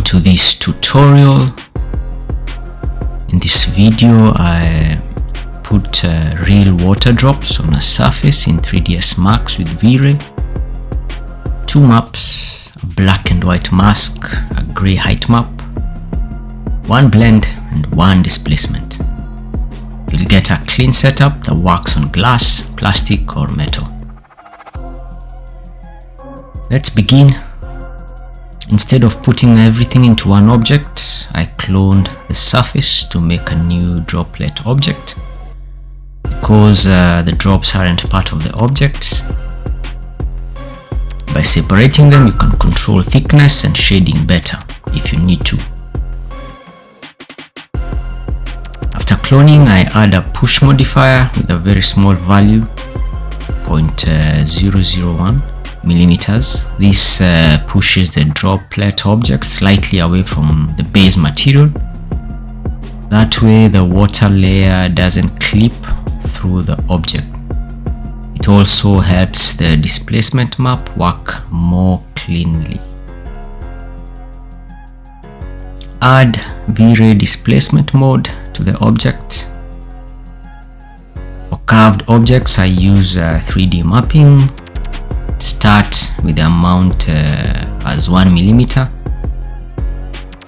to this tutorial. In this video I put real water drops on a surface in 3ds Max with V-Ray, 2 maps, a black and white mask, a grey height map, 1 blend and 1 displacement. You'll get a clean setup that works on glass, plastic or metal. Let's begin. Instead of putting everything into one object, I cloned the surface to make a new droplet object. Because the drops aren't part of the object, by separating them you can control thickness and shading better if you need to. After cloning, I add a push modifier with a very small value, 0.001 millimeters. This pushes the droplet object slightly away from the base material. That way the water layer doesn't clip through the object. It also helps the displacement map work more cleanly. Add V-Ray displacement mode to the object. For curved objects I use 3D mapping. Start with the amount as 1 millimeter.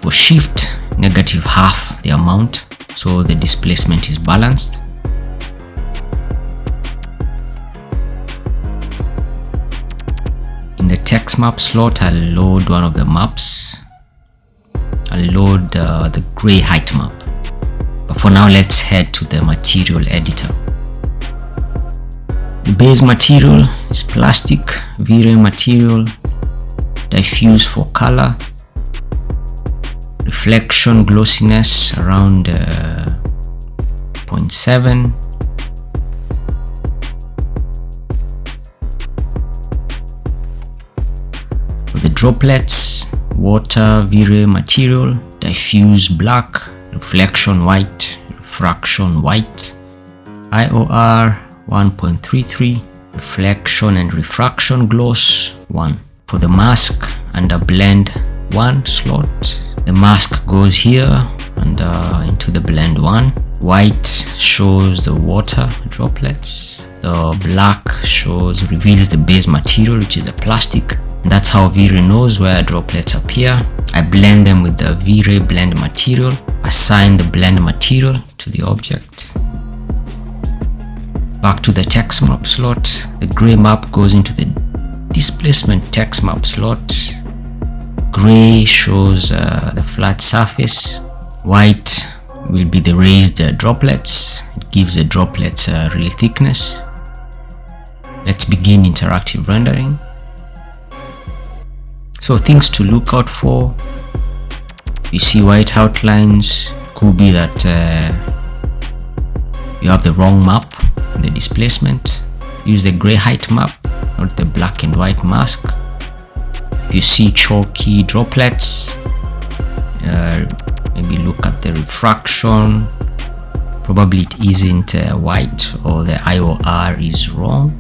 For shift, -half the amount, so the displacement is balanced. In the text map slot, I'll load one of the maps. I'll load the grey height map. But for now, let's head to the material editor. The base material is plastic, V-Ray material, diffuse for color, reflection glossiness around 0.7. For the droplets, water, V-Ray material, diffuse black, reflection white, refraction white, IOR 1.33, reflection and refraction gloss 1. For the mask and a blend 1 slot, the mask goes here and into the blend 1. White shows the water droplets, the black reveals the base material, which is the plastic, and that's how V-Ray knows where droplets appear. I blend them with the V-Ray blend material, assign the blend material to the object. Back to the text map slot, the grey map goes into the displacement text map slot. Grey shows the flat surface. White will be the raised droplets. It gives the droplets a real thickness. Let's begin interactive rendering. So things to look out for. You see white outlines, could be that you have the wrong map. The displacement, use the grey height map, not the black and white mask. If you see chalky droplets, maybe look at the refraction. Probably it isn't white, or the IOR is wrong.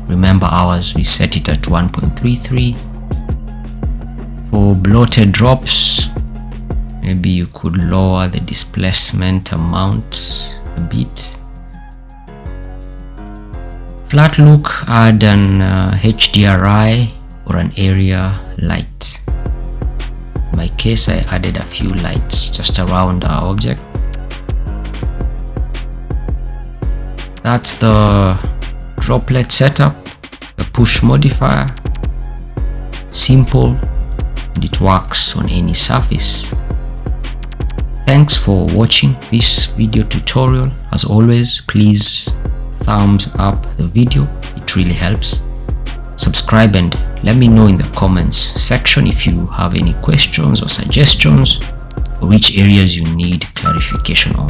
Remember ours, we set it at 1.33. For bloated drops, maybe you could lower the displacement amount a bit. Flat look, add an HDRI or an area light. In my case, I added a few lights just around our object. That's the droplet setup, the push modifier. Simple, and it works on any surface. Thanks for watching this video tutorial. As always, please thumbs up the video, it really helps. Subscribe and let me know in the comments section if you have any questions or suggestions or which areas you need clarification on.